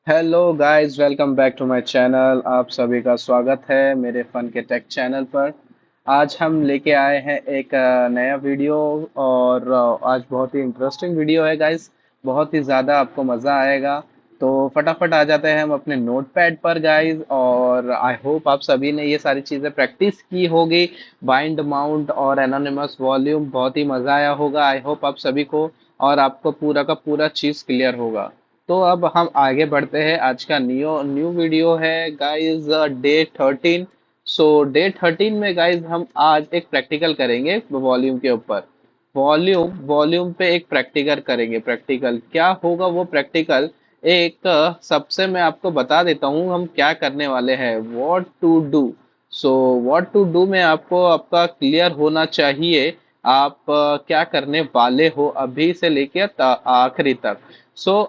Hello guys, welcome back to my channel. आप सभी का स्वागत है मेरे फन के टेक चैनल पर। आज हम लेके आए हैं एक नया वीडियो। और आज बहुत ही इंटरेस्टिंग वीडियो है गाइस। बहुत ही ज़्यादा आपको मज़ा आएगा। तो फटाफट आ जाते हैं हम अपने नोटपैड पर गाइस। और आई होप आप सभी ने ये सारी चीज़ें प्रैक्टिस की होगी। बाइंड माउंट और एनोनिमस वॉल्यूम बहुत ही मज़ा आया होगा, आई होप आप सभी को। और आपको पूरा का पूरा चीज़ क्लियर होगा। तो अब हम आगे बढ़ते हैं। आज का न्यू न्यू वीडियो है गाइस, डे 13। सो डे 13 में गाइस हम आज एक प्रैक्टिकल करेंगे वॉल्यूम के ऊपर। वॉल्यूम वॉल्यूम पे एक प्रैक्टिकल करेंगे। प्रैक्टिकल क्या होगा वो प्रैक्टिकल? एक सबसे मैं आपको बता देता हूँ हम क्या करने वाले हैं। What to do. So what to do में आपको आपका क्लियर होना चाहिए। आप क्या करने वाले हो अभी से लेकर आखिरी तक।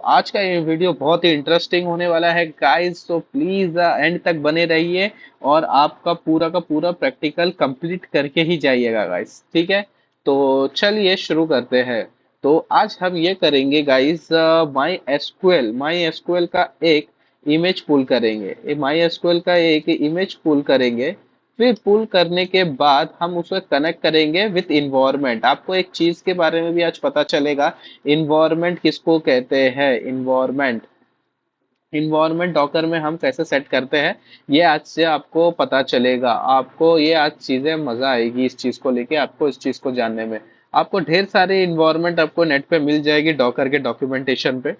आज का ये वीडियो बहुत ही इंटरेस्टिंग होने वाला है गाइस। तो प्लीज एंड तक बने रहिए और आपका पूरा का पूरा प्रैक्टिकल कंप्लीट करके ही जाइएगा गाइस, ठीक है? तो चलिए शुरू करते हैं। तो आज हम ये करेंगे गाइस, माई एसक्यूएल का एक इमेज पुल करेंगे। माई एसक्यूएल का एक इमेज पुल करेंगे। फिर पुल करने के बाद हम उसे कनेक्ट करेंगे विथ इन्वायरमेंट। आपको एक चीज के बारे में भी आज पता चलेगा। इन्वायरमेंट किसको कहते हैं? इन्वायरमेंट डॉकर में हम कैसे सेट करते हैं, ये आज से आपको पता चलेगा। आपको ये आज चीजें मजा आएगी इस चीज को लेके, आपको इस चीज को जानने में। आपको ढेर सारी इन्वायरमेंट आपको नेट पे मिल जाएगी डॉकर के डॉक्यूमेंटेशन पे।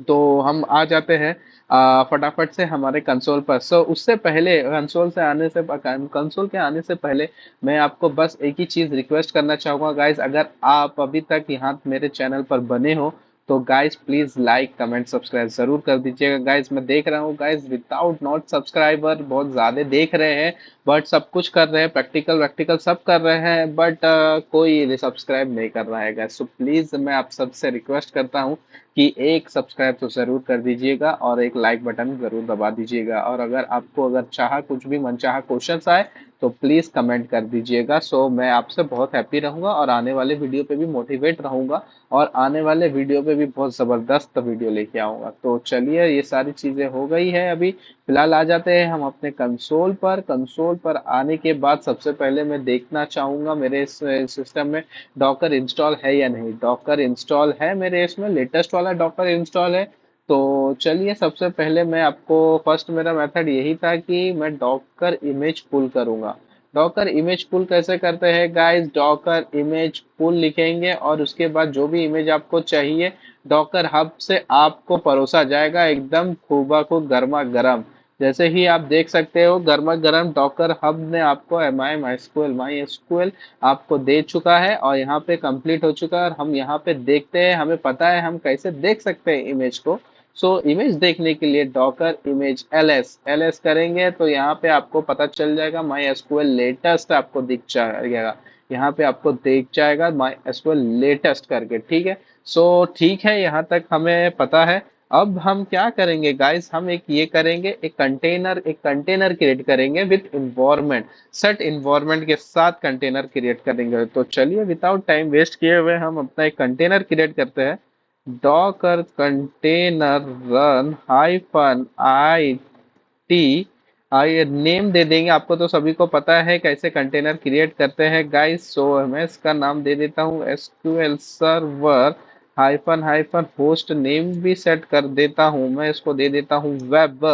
तो हम आ जाते हैं फटाफट से हमारे कंसोल पर। उससे पहले कंसोल के आने से पहले मैं आपको बस एक ही चीज रिक्वेस्ट करना चाहूंगा गाइस। अगर आप अभी तक यहाँ मेरे चैनल पर बने हो तो guys please like comment subscribe जरूर कर दीजिएगा गाइस। मैं देख रहा हूँ गाइस विदाउट नॉट सब्सक्राइबर बहुत ज्यादा देख रहे हैं। बट सब कुछ कर रहे हैं, प्रैक्टिकल वैक्टिकल सब कर रहे हैं, बट कोई सब्सक्राइब नहीं कर रहा है गाइस। सो प्लीज मैं आप सबसे रिक्वेस्ट करता हूँ कि एक सब्सक्राइब तो जरूर कर दीजिएगा और एक लाइक बटन जरूर दबा दीजिएगा। और अगर आपको अगर चाहा कुछ भी मनचाहा क्वेश्चंस आए तो प्लीज कमेंट कर दीजिएगा। मैं आपसे बहुत हैप्पी रहूंगा और आने वाले वीडियो पे भी मोटिवेट रहूंगा। और आने वाले वीडियो पे भी बहुत जबरदस्त वीडियो लेके आऊंगा। तो चलिए, ये सारी चीजें हो गई है। अभी फिलहाल आ जाते हैं हम अपने कंसोल पर। कंसोल पर आने के बाद सबसे पहले मैं देखना चाहूंगा मेरे इस सिस्टम में डॉकर इंस्टॉल है या नहीं। डॉकर इंस्टॉल है मेरे इसमें, लेटेस्ट वाला डॉकर इंस्टॉल है। तो चलिए, सबसे पहले मैं आपको फर्स्ट मेरा मेथड यही था कि मैं डॉकर इमेज पुल करूंगा। डॉकर इमेज पुल कैसे करते हैं गाइस? डॉकर इमेज पुल लिखेंगे और उसके बाद जो भी इमेज आपको चाहिए डॉकर हब से आपको परोसा जाएगा एकदम खूबा खूब गर्मा गर्म। जैसे ही आप देख सकते हो गर्मा गर्म डॉकर हब ने आपको माई एसक्यूएल आपको दे चुका है और यहाँ पे कंप्लीट हो चुका है। और हम यहाँ पे देखते हैं, हमें पता है हम कैसे देख सकते हैं इमेज को। इमेज देखने के लिए डॉकर इमेज एलएस एलएस करेंगे तो यहाँ पे आपको पता चल जाएगा माई एसक्यूएल लेटेस्ट आपको दिख जाएगा। यहाँ पे आपको दिख जाएगा माई एसक्यूएल लेटेस्ट करके, ठीक है? ठीक है, यहाँ तक हमें पता है। अब हम क्या करेंगे गाइस? हम एक ये करेंगे, एक कंटेनर क्रिएट करेंगे विथ इन्वायरमेंट। सेट इन्वायरमेंट के साथ कंटेनर क्रिएट करेंगे। तो चलिए विदाउट टाइम वेस्ट किए हुए हम अपना एक कंटेनर क्रिएट करते हैं। Docker container run hyphen I T. ये नेम दे देंगे। आपको तो सभी को पता है कैसे कंटेनर क्रिएट करते हैं गाइस। मैं इसका नाम दे देता हूँ SQL server hyphen hyphen host name भी सेट कर देता हूँ। मैं इसको दे देता हूँ वेब।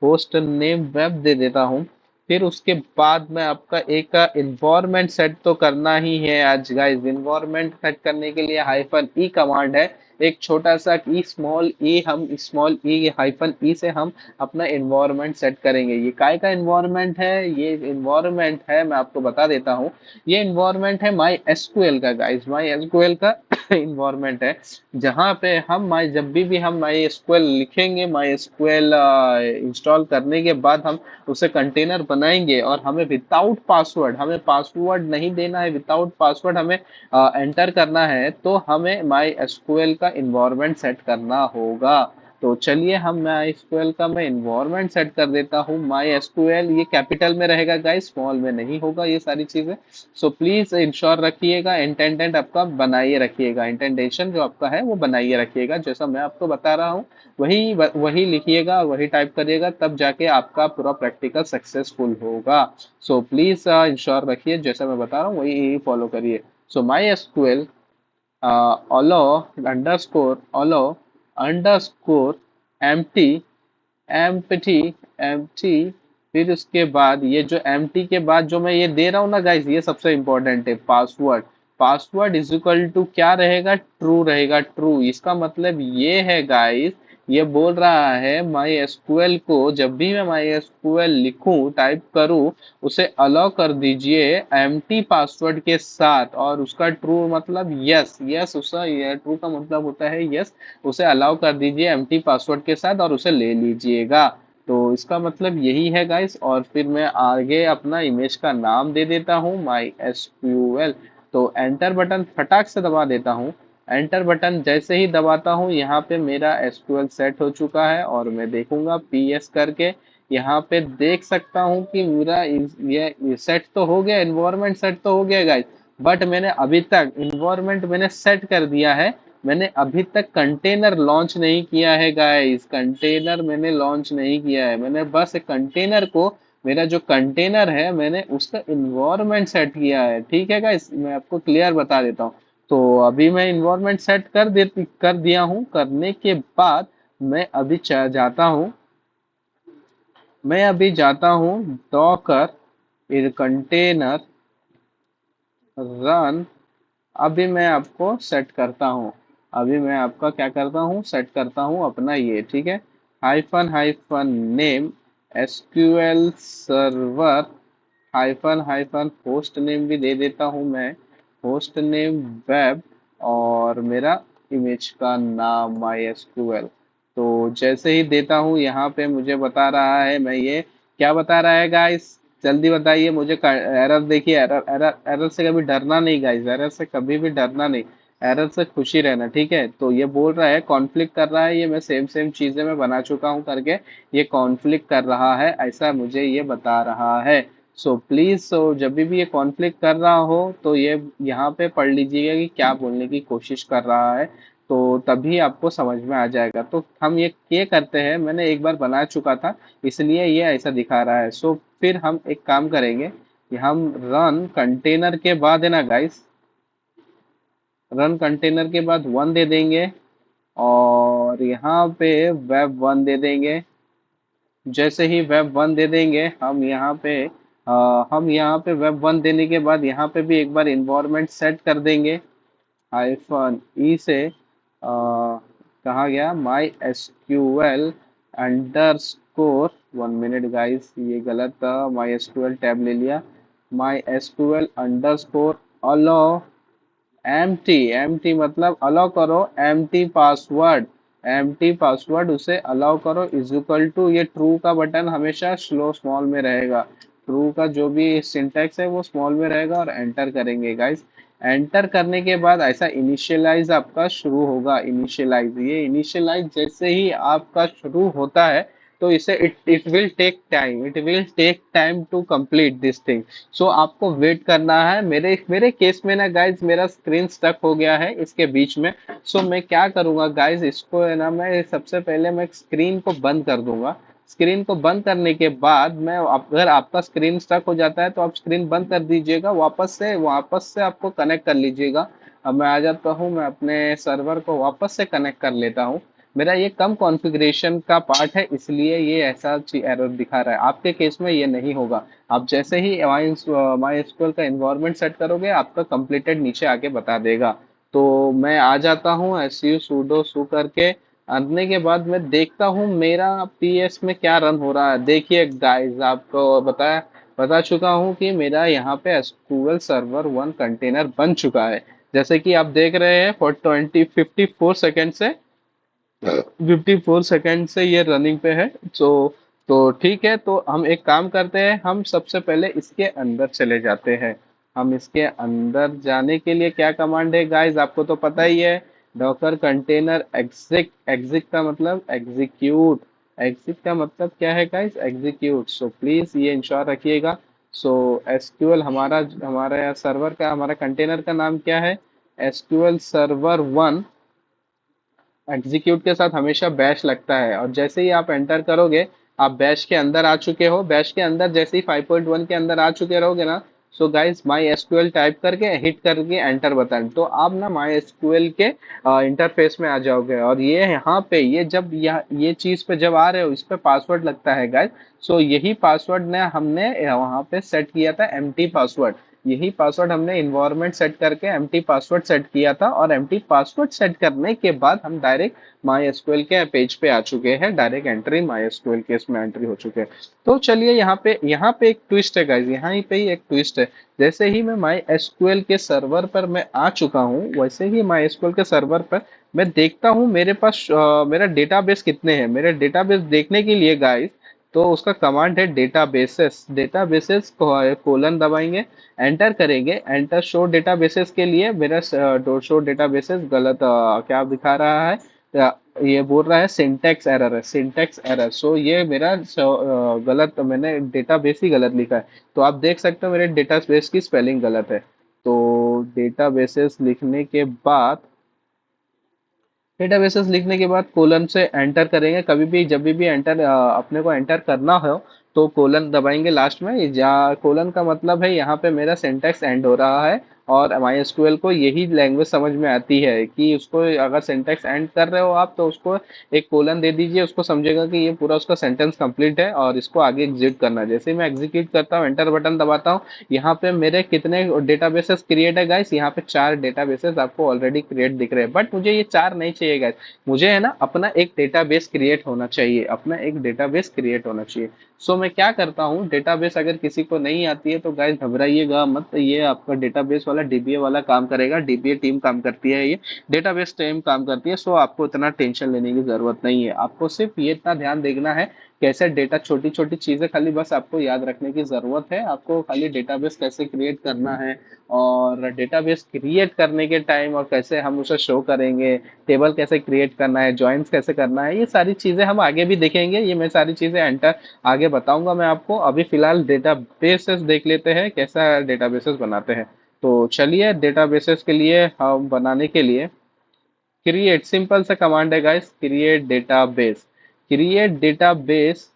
होस्ट नेम वेब दे देता हूँ। फिर उसके बाद में आपका एक इन्वायरमेंट सेट तो करना ही है आज गाइस। इन्वायरमेंट सेट करने के लिए हाइफन ई कमांड है। एक छोटा सा ई, स्मॉल ई, हम स्मॉल ई हाइफन ई से हम अपना इन्वायरमेंट सेट करेंगे। ये काय का इन्वायरमेंट है? ये इन्वायरमेंट है, मैं आपको बता देता हूँ। ये इन्वायरमेंट है माई एसक्यूएल का गाइस, माई एसक्यूएल का इन्वायरमेंट है। जहाँ पे हम माई जब भी हम माई एसक्यूएल लिखेंगे, माई एसक्यूएल इंस्टॉल करने के बाद हम उसे कंटेनर बनाएंगे और हमें विदाउट पासवर्ड, हमें पासवर्ड नहीं देना है, विदाउट पासवर्ड हमें एंटर करना है। तो हमें माई एसक्यूएल का इन्वायरमेंट सेट करना होगा। तो चलिए हम माई एसक्यूएल का मैं इन्वायरमेंट सेट कर देता हूँ। माई एसक्यूएल ये कैपिटल में रहेगा गाइस, स्मॉल में नहीं होगा ये सारी चीजें। सो प्लीज इंश्योर रखिएगा, इंटेंडेंट आपका बनाइए रखिएगा, इंटेंडेशन जो आपका है वो बनाइए रखिएगा, जैसा मैं आपको बता रहा हूँ वही वही लिखिएगा, वही टाइप करिएगा, तब जाके आपका पूरा प्रैक्टिकल सक्सेसफुल होगा। सो प्लीज इंश्योर रखिए, जैसा मैं बता रहा हूँ वही फॉलो करिए। So MySQL allow underscore empty empty empty। फिर उसके बाद ये जो empty के बाद जो मैं ये दे रहा हूँ ना गाइस, ये सबसे इंपॉर्टेंट है, password. Password is equal to क्या रहेगा, ट्रू रहेगा, ट्रू। इसका मतलब ये है गाइस, ये बोल रहा है माई एसक्यूएल को जब भी मैं माई एसक्यूएल लिखूं, टाइप करूं, उसे अलाउ कर दीजिए एम्प्टी पासवर्ड के साथ, और उसका ट्रू मतलब यस, यस उसका ट्रू का मतलब होता है यस। उसे अलाउ कर दीजिए एम्प्टी पासवर्ड के साथ और उसे ले लीजिएगा। तो इसका मतलब यही है गाइस। और फिर मैं आगे अपना इमेज का नाम दे देता हूँ माई एसक्यूएल। तो एंटर बटन फटाक से दबा देता हूँ। एंटर बटन जैसे ही दबाता हूँ, यहाँ पे मेरा एसक्यूएल सेट हो चुका है, और मैं देखूंगा पीएस करके, यहाँ पे देख सकता हूँ कि मेरा ये सेट तो हो गया, इन्वायरमेंट सेट तो हो गया गाइस। बट मैंने अभी तक इन्वायरमेंट मैंने सेट कर दिया है, मैंने अभी तक कंटेनर लॉन्च नहीं किया है गाइस। कंटेनर मैंने लॉन्च नहीं किया है, मैंने बस कंटेनर को, मेरा जो कंटेनर है मैंने उसका इन्वायरमेंट सेट किया है। ठीक है गाइस, मैं आपको क्लियर बता देता हूँ। तो अभी मैं इन्वायरमेंट सेट कर दिया हूँ। करने के बाद मैं अभी जाता हूँ, मैं अभी जाता हूँ डॉकर कंटेनर रन। अभी मैं आपको सेट करता हूँ, अभी मैं आपका क्या करता हूँ, सेट करता हूँ अपना ये, ठीक है। Hyphen hyphen name SQL server, hyphen hyphen host name भी दे देता हूँ मैं, होस्ट नेम वेब, और मेरा इमेज का नाम माई एसक्यूएल। तो जैसे ही देता हूँ यहाँ पे मुझे बता रहा है, मैं ये क्या बता रहा है गाइस, जल्दी बताइए मुझे। एरर देखिए, एरर एरर एरर से कभी डरना नहीं गाइस, एरर से कभी भी डरना नहीं, एरर से खुशी रहना, ठीक है। तो ये बोल रहा है कॉन्फ्लिक्ट कर रहा है, ये मैं सेम सेम चीजें मैं बना चुका हूँ करके, ये कॉन्फ्लिक्ट कर रहा है, ऐसा मुझे ये बता रहा है। सो प्लीज, सो जब भी ये कॉन्फ्लिक्ट कर रहा हो तो ये यहाँ पे पढ़ लीजिएगा कि क्या बोलने की कोशिश कर रहा है, तो तभी आपको समझ में आ जाएगा। तो हम ये करते हैं, मैंने एक बार बना चुका था इसलिए ये ऐसा दिखा रहा है। सो फिर हम एक काम करेंगे कि हम रन कंटेनर के बाद है ना गाइस, रन कंटेनर के बाद वन दे देंगे, और यहाँ पे वेब वन दे देंगे। जैसे ही वेब वन दे देंगे हम यहाँ पे वेब वन देने के बाद यहाँ पे भी एक बार इन्वायरमेंट सेट कर देंगे। हाइफन ई से कहाँ गया, MySQL underscore, one minute guys ये गलत था, माई एसक्यूएल टैब ले लिया, MySQL underscore allow empty, empty मतलब अलाउ करो, एम्प्टी पासवर्ड, एम्प्टी पासवर्ड उसे अलाउ करो, इज इक्वल टू, ये ट्रू का बटन हमेशा स्लो स्मॉल में रहेगा, ट्रू का जो भी सिंटैक्स है वो स्मॉल में रहेगा, और एंटर करेंगे गाइस। एंटर करने के बाद ऐसा इनिशियलाइज आपका शुरू होगा, इनिशियलाइज, ये इनिशियलाइज जैसे ही आपका शुरू होता है, तो इसे it will take time, it will take time to complete this thing. So आपको वेट करना है। मेरे मेरे केस में ना गाइज मेरा स्क्रीन स्टक हो गया है इसके बीच में। सो मैं क्या करूंगा गाइज, इसको है ना, मैं सबसे पहले मैं स्क्रीन को बंद कर दूंगा। स्क्रीन को बंद करने के बाद मैं, अगर आपका स्क्रीन स्टक हो जाता है तो आप स्क्रीन बंद कर दीजिएगा, वापस से आपको कनेक्ट कर लीजिएगा। अब मैं आ जाता हूँ, मैं अपने सर्वर को वापस से कनेक्ट कर लेता हूँ। मेरा ये कम कॉन्फ़िगरेशन का पार्ट है इसलिए ये ऐसा एरर दिखा रहा है, आपके केस में ये नहीं होगा। आप जैसे ही माई एसक्यूएल का इन्वायरमेंट सेट करोगे, आपका कंप्लीटेड नीचे आके बता देगा। तो मैं आ जाता हूँ su sudo su करके, आने के बाद मैं देखता हूँ मेरा पीएस में क्या रन हो रहा है। देखिए गाइस, आपको बता चुका हूँ कि मेरा यहाँ पे एसक्यूएल सर्वर वन कंटेनर बन चुका है, जैसे कि आप देख रहे हैं फॉर 54 सेकेंड से, 54 सेकेंड से ये रनिंग पे है। तो ठीक है, तो हम एक काम करते हैं, हम सबसे पहले इसके अंदर चले जाते हैं। हम इसके अंदर जाने के लिए क्या कमांड है गाइस, आपको तो पता ही है। डॉकर कंटेनर एग्जिक, एग्जिक का मतलब एग्जीक्यूट, एग्जिक का मतलब क्या है गाइस, एग्जीक्यूट। सो प्लीज ये इंश्योर रखिएगा। सो एसक्यूएल हमारा, हमारा यहाँ सर्वर का, हमारा कंटेनर का नाम क्या है, एसक्यूएल सर्वर वन। एग्जीक्यूट के साथ हमेशा बैश लगता है, और जैसे ही आप एंटर करोगे, आप बैश के अंदर आ चुके हो, बैश के अंदर जैसे ही 5.1 के अंदर आ चुके रहोगे ना, so guys my SQL type करके हिट करके एंटर बटन, तो आप ना माई एसक्यूएल के इंटरफेस में आ जाओगे। और ये यहाँ पे, ये जब ये चीज पे जब आ रहे हो, इस पे पासवर्ड लगता है गाइस। सो यही पासवर्ड ने हमने वहाँ पे सेट किया था, एम्प्टी पासवर्ड। यही पासवर्ड हमने इन्वायरमेंट सेट करके एम्प्टी पासवर्ड सेट किया था, और एम्प्टी पासवर्ड सेट करने के बाद हम डायरेक्ट माई एसक्यूएल के पेज पे आ चुके हैं, डायरेक्ट एंट्री माई एसक्यूएल के इसमें एंट्री हो चुके हैं। तो चलिए यहाँ पे एक ट्विस्ट है गाइज, यहाँ पे ही एक ट्विस्ट है। जैसे ही मैं माई एसक्यूएल के सर्वर पर मैं आ चुका हूँ, वैसे ही माई एसक्यूएल के सर्वर पर मैं देखता हूँ मेरे पास मेरा डेटाबेस कितने हैं। मेरे डेटाबेस देखने के लिए गाइज, तो उसका कमांड है डेटाबेसेस, डेटाबेसेस कोलन दबाएंगे, एंटर करेंगे, एंटर शो डेटाबेसेस के लिए मेरा शो डेटाबेसेस गलत क्या दिखा रहा है, ये बोल रहा है सिंटैक्स एरर है, सिंटैक्स एरर। सो ये मेरा गलत, मैंने डेटाबेस ही गलत लिखा है। तो आप देख सकते हो मेरे डेटाबेस की स्पेलिंग गलत है। तो डेटाबेसेस लिखने के बाद, डेटाबेसेस लिखने के बाद कोलन से एंटर करेंगे। कभी भी जब भी एंटर अपने को एंटर करना हो, तो कोलन दबाएंगे लास्ट में। जहाँ कोलन का मतलब है यहाँ पे मेरा सिंटैक्स एंड हो रहा है, और माई एसक्यूएल को यही लैंग्वेज समझ में आती है कि उसको अगर सिंटैक्स एंड कर रहे हो आप, तो उसको एक कोलन दे दीजिए, उसको समझेगा कि ये पूरा उसका सेंटेंस कंप्लीट है और इसको आगे एग्जीक्यूट करना है। जैसे ही मैं एग्जीक्यूट करता हूँ, एंटर बटन दबाता हूँ, यहाँ पे मेरे कितने डेटाबेसेस क्रिएट है गाइस, यहाँ पे 4 डेटाबेसेस आपको ऑलरेडी क्रिएट दिख रहे हैं। बट मुझे ये 4 नहीं चाहिए गाइस, मुझे है ना अपना एक डेटाबेस क्रिएट होना चाहिए, अपना एक डेटाबेस क्रिएट होना चाहिए। सो मैं क्या करता हूँ, डेटाबेस अगर किसी को नहीं आती है तो गाइस घबराइएगा मत, ये आपका डेटाबेस वाला डीबीए वाला काम करेगा, डीबीए टीम काम करती है, ये डेटाबेस टीम काम करती है। सो आपको इतना टेंशन लेने की जरूरत नहीं है, आपको सिर्फ ये इतना ध्यान देखना है कैसे डेटा, छोटी छोटी चीजें खाली बस आपको याद रखने की जरूरत है, आपको खाली डेटाबेस कैसे क्रिएट करना है, और डेटाबेस क्रिएट करने के टाइम और कैसे हम उसे शो करेंगे, टेबल कैसे क्रिएट करना है, जॉइंस कैसे करना है, ये सारी चीजें हम आगे भी देखेंगे। ये मैं सारी चीजें एंटर आगे बताऊंगा मैं आपको। अभी फिलहाल डेटाबेसेस देख लेते हैं कैसा डेटाबेसेस बनाते हैं। तो चलिए डेटाबेसेस के लिए हम बनाने के लिए क्रिएट, सिंपल सा कमांड है guys, create database. Create database,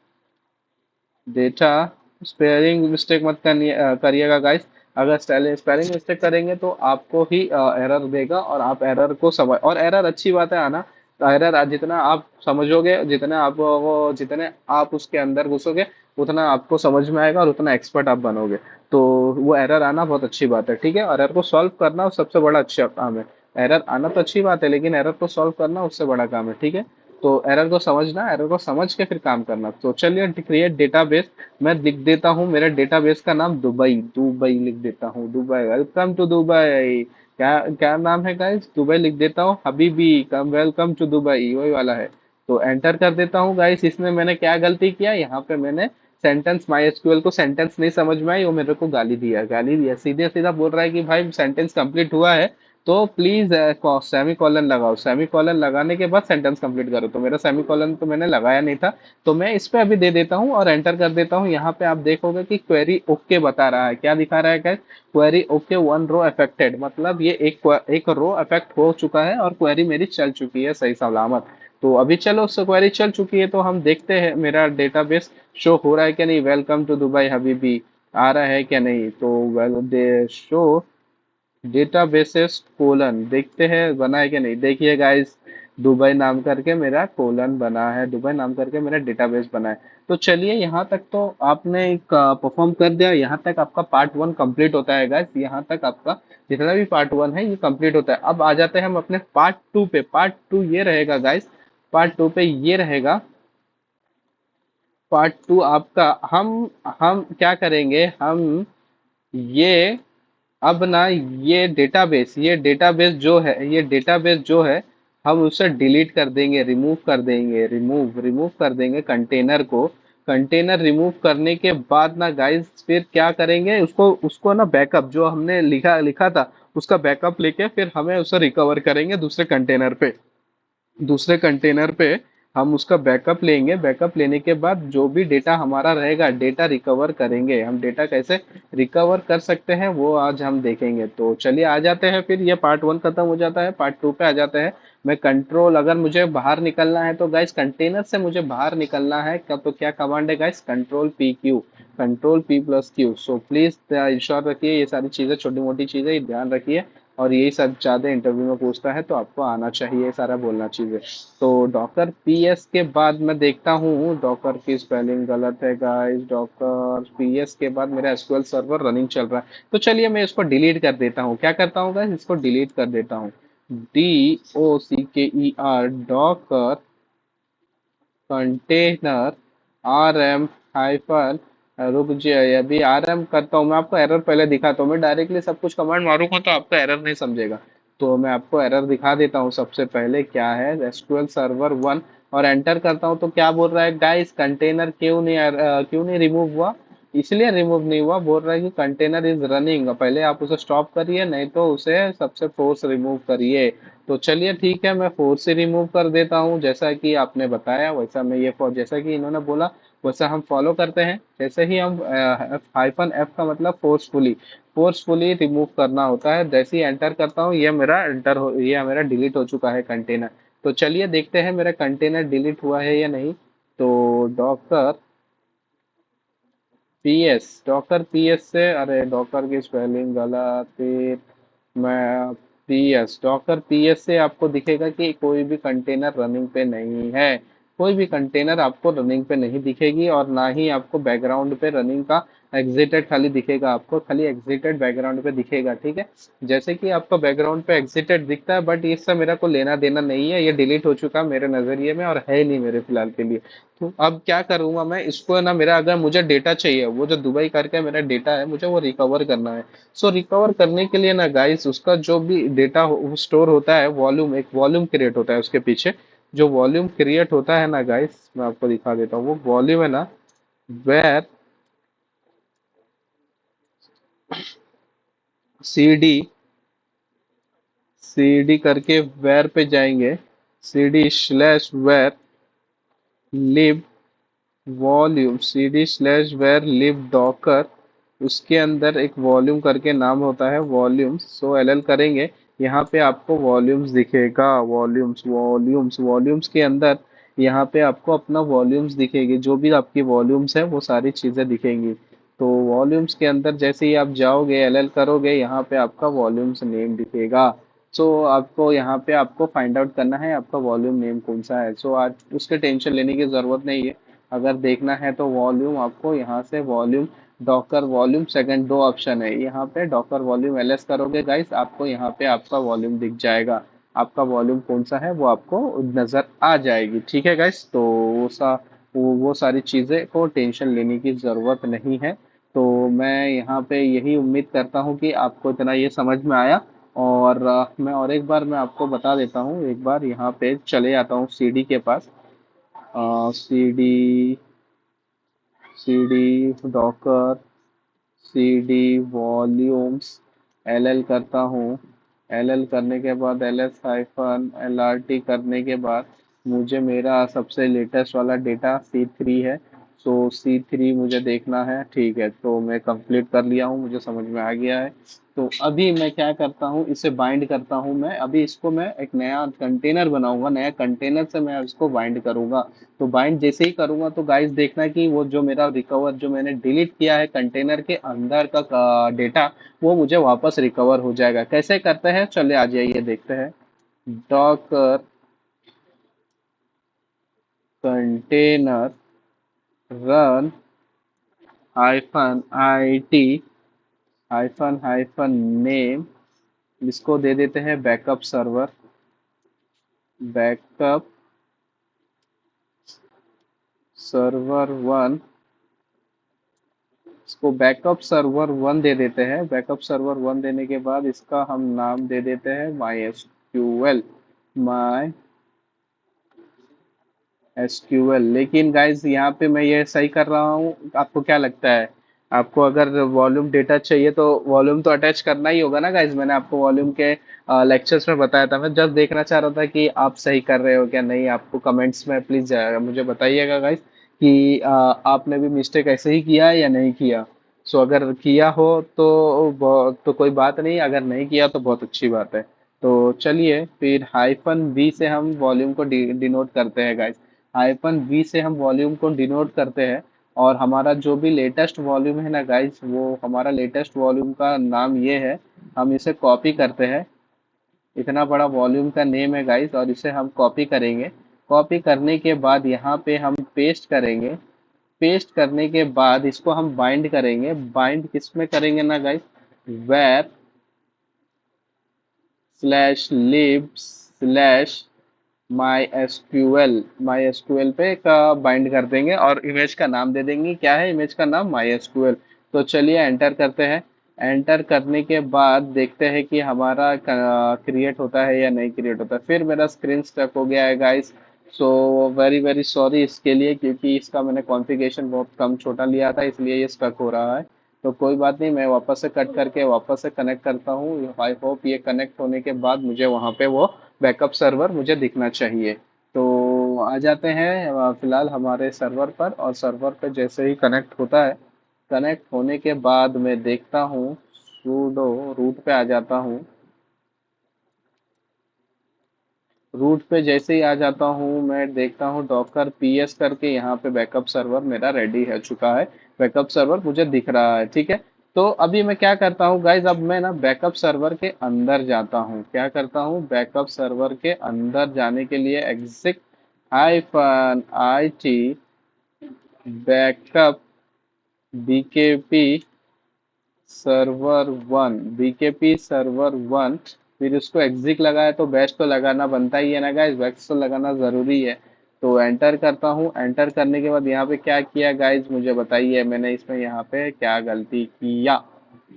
data, spelling mistake मत करिएगा गाइस। अगर स्पेलिंग मिस्टेक करेंगे तो आपको ही एरर देगा, और आप एरर को समझ, और एरर अच्छी बात है आना। एरर जितना आप समझोगे, जितने आप उसके अंदर घुसोगे, उतना आपको समझ में आएगा और उतना एक्सपर्ट आप बनोगे। तो वो एरर आना बहुत अच्छी बात है, ठीक है। और एरर को सॉल्व करना सबसे बड़ा अच्छा काम है। एरर आना तो अच्छी बात है, लेकिन एरर को सॉल्व करना उससे बड़ा काम है, ठीक है। तो एरर को समझना, एरर को समझ के फिर काम करना। तो चलिए क्रिएट डेटाबेस, मैं लिख देता हूँ मेरे डेटाबेस का नाम दुबई, दुबई लिख देता हूँ, दुबई, वेलकम टू दुबई। क्या क्या नाम है गाइस, दुबई लिख देता हूँ, हबीबी कम, वेलकम टू दुबई, वही वाला है। तो एंटर कर देता हूँ गाइस। इसमें मैंने क्या गलती किया, यहाँ पे मैंने सेंटेंस, माई एसक्यूएल को सेंटेंस नहीं समझ में आई, वो मेरे को गाली दिया, गाली दिया, सीधे सीधा बोल रहा है कि भाई सेंटेंस कंप्लीट हुआ है तो प्लीज सेमी कॉलन लगाओ, सेमी कॉलन लगाने के बाद सेंटेंस कंप्लीट करो। तो मेरा सेमी कॉलन तो मैंने लगाया नहीं था, तो मैं इस पे अभी दे देता हूँ और एंटर कर देता हूँ। यहाँ पे आप देखोगे कि क्वेरी ओके बता रहा है, क्या दिखा रहा है guys, query okay, one row affected, मतलब ये एक रो अफेक्ट हो चुका है और क्वेरी मेरी चल चुकी है सही सलामत। तो अभी चलो, उससे क्वेरी चल चुकी है, तो हम देखते हैं मेरा डेटाबेस शो हो रहा है क्या नहीं, वेलकम टू दुबई हबीबी आ रहा है क्या नहीं। तो well they show databases colon, देखते हैं बना है कि नहीं। देखिए गाइस, दुबई नाम करके मेरा कोलन बना है, दुबई नाम करके मेरा डेटाबेस बना है। तो चलिए यहाँ तक तो आपने परफॉर्म कर दिया, यहाँ तक आपका पार्ट वन कंप्लीट होता है गाइस, यहाँ तक आपका जितना भी पार्ट वन है ये कंप्लीट होता है। अब आ जाते हैं हम अपने पार्ट टू पे। पार्ट टू ये रहेगा गाइस, पार्ट टू पे ये रहेगा, पार्ट टू आपका, हम क्या करेंगे, हम ये, अब ना ये डेटाबेस जो है, ये डेटाबेस जो है, हम उसे डिलीट कर देंगे, रिमूव कर देंगे, रिमूव कर देंगे कंटेनर को। कंटेनर रिमूव करने के बाद ना गाइस फिर क्या करेंगे, उसको उसको ना बैकअप जो हमने लिखा लिखा था, उसका बैकअप लेके फिर हमें उसे रिकवर करेंगे दूसरे कंटेनर पे हम उसका बैकअप लेंगे। बैकअप लेने के बाद जो भी डेटा हमारा रहेगा, डेटा रिकवर करेंगे हम। डेटा कैसे रिकवर कर सकते हैं वो आज हम देखेंगे। तो चलिए आ जाते हैं, फिर ये पार्ट वन खत्म हो जाता है, पार्ट टू पे आ जाते हैं। मैं कंट्रोल, अगर मुझे बाहर निकलना है तो गाइस कंटेनर से मुझे बाहर निकलना है कब, तो क्या कमांड है guys, control PQ, control P+Q। So please ensure रखिए, ये सारी चीजें छोटी मोटी चीजें ध्यान रखिए, और यही सब ज़्यादा इंटरव्यू में पूछता है तो आपको आना चाहिए, ये सारा बोलना चाहिए। तो डॉकर PS के बाद मैं देखता हूँ, डॉकर की स्पेलिंग गलत है गाइस। डॉकर PS के बाद मेरा SQL सर्वर रनिंग चल रहा है, तो चलिए मैं इसको डिलीट कर देता हूँ। क्या करता हूँ गाइस, इसको डिलीट कर देता हूँ। DOCKER, डॉकर कंटेनर RM-, रुक जाइए, अभी RM करता हूँ। मैं आपको एरर पहले दिखाता हूँ, मैं डायरेक्टली सब कुछ कमांड मारूंगा तो आपको एरर नहीं समझेगा। तो मैं आपको एरर दिखा देता हूँ। सबसे पहले क्या है, SQL सर्वर 1, और एंटर करता हूँ तो क्या बोल रहा है गाइस, कंटेनर क्यों नहीं रिमूव हुआ। इसलिए रिमूव नहीं हुआ, बोल रहा है कि कंटेनर इज रनिंग, पहले आप उसे स्टॉप करिए, नहीं तो उसे सबसे फोर्स रिमूव करिए। तो चलिए ठीक है, मैं फोर्स से रिमूव कर देता हूँ, जैसा कि आपने बताया वैसा मैं ये जैसा कि इन्होंने बोला वैसा हम फॉलो करते हैं। जैसे ही हम -F का मतलब फोर्सफुली रिमूव करना होता है। जैसे ही एंटर करता हूँ ये मेरा डिलीट हो चुका है कंटेनर। तो चलिए देखते हैं मेरा कंटेनर डिलीट हुआ है या नहीं। तो डॉकर डॉकर पीएस से, अरे डॉकर की स्पेलिंग गलत, फिर मैं डॉकर पीएस से आपको दिखेगा कि कोई भी कंटेनर रनिंग पे नहीं है। कोई भी कंटेनर आपको रनिंग पे नहीं दिखेगी, और ना ही आपको बैकग्राउंड पे रनिंग का एग्जिटेड खाली दिखेगा, आपको खाली एग्जिटेड बैकग्राउंड पे दिखेगा। ठीक है, जैसे कि आपको बैकग्राउंड पे एग्जिटेड दिखता है, बट इससे मेरा को लेना देना नहीं है, ये डिलीट हो चुका मेरे नजरिए में और है नहीं मेरे फिलहाल के लिए। तो अब क्या करूंगा मैं इसको ना, मेरा अगर मुझे डेटा चाहिए, वो जो दुबई करके मेरा डेटा है मुझे वो रिकवर करना है। सो रिकवर करने के लिए ना गाइस, उसका जो भी डेटा स्टोर होता है, वॉल्यूम, एक वॉल्यूम क्रिएट होता है उसके पीछे। जो वॉल्यूम क्रिएट होता है ना गाइस, मैं आपको दिखा देता हूँ, वो वॉल्यूम है ना, वेर CD, CD करके वेर पे जाएंगे, CD/वेर लिब वॉल्यूम, CD/वेर लिब डॉकर, उसके अंदर एक वॉल्यूम करके नाम होता है, वॉल्यूम्स। सो LL करेंगे, यहाँ पे आपको वॉल्यूम्स दिखेगा, वॉल्यूम्स के अंदर यहाँ पे आपको अपना वॉल्यूम्स दिखेगी, जो भी आपकी वॉल्यूम्स है वो सारी चीज़ें दिखेंगी। तो वॉल्यूम्स के अंदर जैसे ही आप जाओगे, LL करोगे, यहाँ पे आपका वॉल्यूम्स नेम दिखेगा। सो आपको यहाँ पे आपको फाइंड आउट करना है आपका वॉल्यूम नेम कौन सा है। सो आज उसके टेंशन लेने की ज़रूरत नहीं है। अगर देखना है तो वॉल्यूम आपको यहाँ से वॉल्यूम, डॉकर वॉल्यूम सेकंड, दो ऑप्शन है यहाँ पे। डॉकर वॉल्यूम LS करोगे गाइस, आपको यहाँ पे आपका वॉल्यूम दिख जाएगा। आपका वॉल्यूम कौन सा है वो आपको नज़र आ जाएगी। ठीक है गाइस, तो वो सारी चीज़ें को टेंशन लेने की ज़रूरत नहीं है। तो मैं यहाँ पे यही उम्मीद करता हूँ कि आपको इतना ये समझ में आया। और मैं और एक बार मैं आपको बता देता हूँ, एक बार यहाँ पे चले आता हूँ CD के पास। CD Docker, CD volumes, LL करता हूँ। LL करने के बाद LS-LRT करने के बाद मुझे मेरा सबसे लेटेस्ट वाला डेटा C3 है। सो C3 मुझे देखना है। ठीक है, तो मैं कंप्लीट कर लिया हूँ, मुझे समझ में आ गया है। तो अभी मैं क्या करता हूँ, इसे बाइंड करता हूँ। मैं अभी इसको मैं एक नया कंटेनर बनाऊंगा, नया कंटेनर से मैं इसको बाइंड करूंगा। तो बाइंड जैसे ही करूंगा तो गाइस देखना कि वो जो मेरा रिकवर, जो मैंने डिलीट किया है कंटेनर के अंदर का डेटा, वो मुझे वापस रिकवर हो जाएगा। कैसे करते हैं, चले आ जाइए देखते हैं। Docker container run -IT -name, इसको दे देते हैं बैकअप सर्वर 1। इसको बैकअप सर्वर 1 दे देते हैं। बैकअप सर्वर 1 देने के बाद इसका हम नाम दे देते हैं माई एसक्यूएल। लेकिन गाइज यहाँ पे मैं ये सही कर रहा हूँ, आपको क्या लगता है, आपको अगर वॉल्यूम डेटा चाहिए तो वॉल्यूम तो अटैच करना ही होगा ना गाइज। मैंने आपको वॉल्यूम के लेक्चर्स में बताया था। मैं जस्ट देखना चाह रहा था कि आप सही कर रहे हो क्या नहीं। आपको कमेंट्स में प्लीज मुझे बताइएगा गाइज कि आपने भी मिस्टेक ऐसे ही किया है या नहीं किया। सो अगर किया हो तो तो कोई बात नहीं, अगर नहीं किया तो बहुत अच्छी बात है। तो चलिए फिर हाइफन वी से हम वॉल्यूम को डिनोट करते हैं गाइज। हाइफन वी से हम वॉल्यूम को डिनोट करते हैं। और हमारा जो भी लेटेस्ट वॉल्यूम है ना गाइज, वो हमारा लेटेस्ट वॉल्यूम का नाम ये है। हम इसे कॉपी करते हैं। इतना बड़ा वॉल्यूम का नेम है गाइज, और इसे हम कॉपी करेंगे। कॉपी करने के बाद यहाँ पे हम पेस्ट करेंगे। पेस्ट करने के बाद इसको हम बाइंड करेंगे। बाइंड किस में करेंगे ना guys, web slash lib slash my SQL पे का बाइंड कर देंगे, और इमेज का नाम दे देंगे। क्या है इमेज का नाम? My SQL. तो चलिए एंटर करते हैं। एंटर करने के बाद देखते हैं कि हमारा क्रिएट होता है या नहीं क्रिएट होता है। फिर मेरा स्क्रीन स्टक हो गया है guys. So very very sorry इसके लिए, क्योंकि इसका मैंने कॉन्फ़िगरेशन बहुत कम छोटा लिया था, इसलिए ये स्टक हो रहा है। तो कोई बात नहीं, मैं वापस से कट करके वापस से कनेक्ट करता हूँ। आई होप ये कनेक्ट होने के बाद मुझे वहाँ पे वो बैकअप सर्वर मुझे दिखना चाहिए। तो आ जाते हैं फिलहाल हमारे सर्वर पर, और सर्वर पे जैसे ही कनेक्ट होता है, कनेक्ट होने के बाद मैं देखता हूँ सूडो रूट पे आ जाता हूँ। रूट पे जैसे ही आ जाता हूँ मैं देखता हूँ डॉकर पीएस करके यहाँ पे बैकअप सर्वर मेरा रेडी हो चुका है। बैकअप सर्वर मुझे दिख रहा है, ठीक है। तो अभी मैं क्या करता हूँ गाइज, अब मैं ना बैकअप सर्वर के अंदर जाता हूँ। क्या करता हूँ, बैकअप सर्वर के अंदर जाने के लिए exit hyphen I T backup BKP server one, BKP server one. फिर उसको एग्जिट लगाया तो बैश तो लगाना बनता ही है ना गाइस, बैश तो लगाना जरूरी है। तो एंटर करता हूँ। एंटर करने के बाद यहाँ पे क्या किया गाइस मुझे बताइए, मैंने इसमें यहाँ पे क्या गलती किया।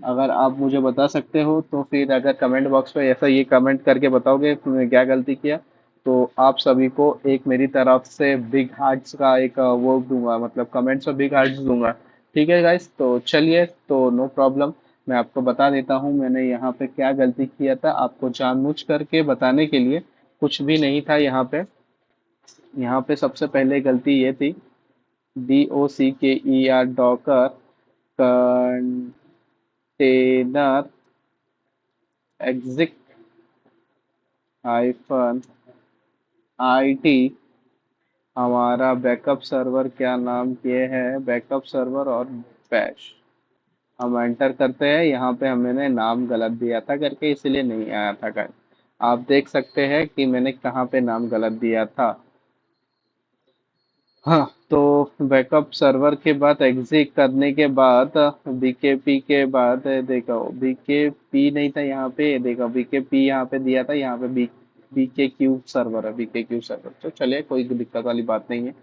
अगर आप मुझे बता सकते हो तो फिर अगर कमेंट बॉक्स पे ऐसा ये कमेंट करके बताओगे कि मैंने क्या गलती किया, तो आप सभी को एक मेरी तरफ से बिग हार्ट्स का एक वो दूंगा, मतलब कमेंट्स में बिग हार्ट्स दूंगा। ठीक है गाइस, तो चलिए, तो नो प्रॉब्लम। मैं आपको बता देता हूँ मैंने यहाँ पे क्या गलती किया था, आपको जानबूझ करके बताने के लिए। कुछ भी नहीं था यहाँ पे। यहाँ पे सबसे पहले गलती ये थी, DOCKER Docker container exit hyphen IT। हमारा बैकअप सर्वर क्या नाम किए हैं, बैकअप सर्वर और बैश। हम एंटर करते हैं। यहाँ पे हमने नाम गलत दिया था करके, इसलिए नहीं आया था गाइस। आप देख सकते हैं कि मैंने कहाँ पे नाम गलत दिया था। हाँ, तो बैकअप सर्वर के बाद एग्जिट करने के बाद बीकेपी के बाद देखो बीकेपी नहीं था यहाँ पे, देखो बीकेपी यहाँ पे दिया था, यहाँ पे बीके क्यू सर्वर है, BKQ सर्वर। तो चलिए कोई दिक्कत वाली बात नहीं है।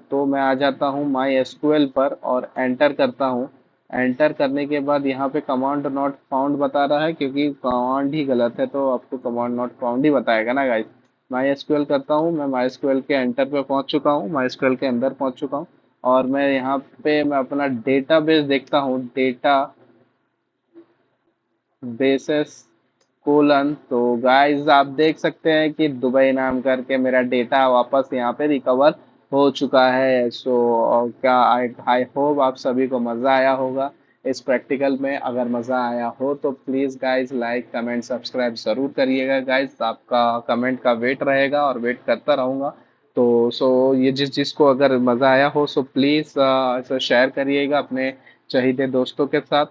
तो मैं आ जाता हूँ माई एसक्यूएल पर और एंटर करता हूँ। एंटर करने के बाद यहाँ पे कमांड नॉट फाउंड बता रहा है, क्योंकि कमांड ही गलत है तो आपको कमांड नॉट फाउंड ही बताएगा ना गाइस। माई एसक्यूएल करता हूँ। मैं माई एसक्यूएल के एंटर पे पहुंच चुका हूँ, माई एसक्यूएल के अंदर पहुंच चुका हूँ। और मैं यहाँ पे मैं अपना डेटाबेस देखता हूँ, डेटा बेसिस कोलन। तो गाइस आप देख सकते हैं कि दुबई नाम करके मेरा डेटा वापस यहाँ पे रिकवर हो चुका है। सो क्या आई आई होप आप सभी को मज़ा आया होगा इस प्रैक्टिकल में। अगर मज़ा आया हो तो please guys like comment subscribe ज़रूर करिएगा गाइस। आपका कमेंट का वेट रहेगा और वेट करता रहूँगा। तो सो ये जिसको अगर मज़ा आया हो सो प्लीज़ इसे शेयर करिएगा अपने चहीते दोस्तों के साथ।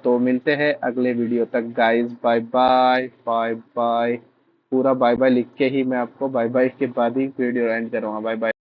तो मिलते हैं अगले वीडियो तक guys. Bye bye bye bye. पूरा बाय बाय लिख के ही मैं आपको बाय बाय के बाद ही वीडियो एंड करूँगा। Bye bye.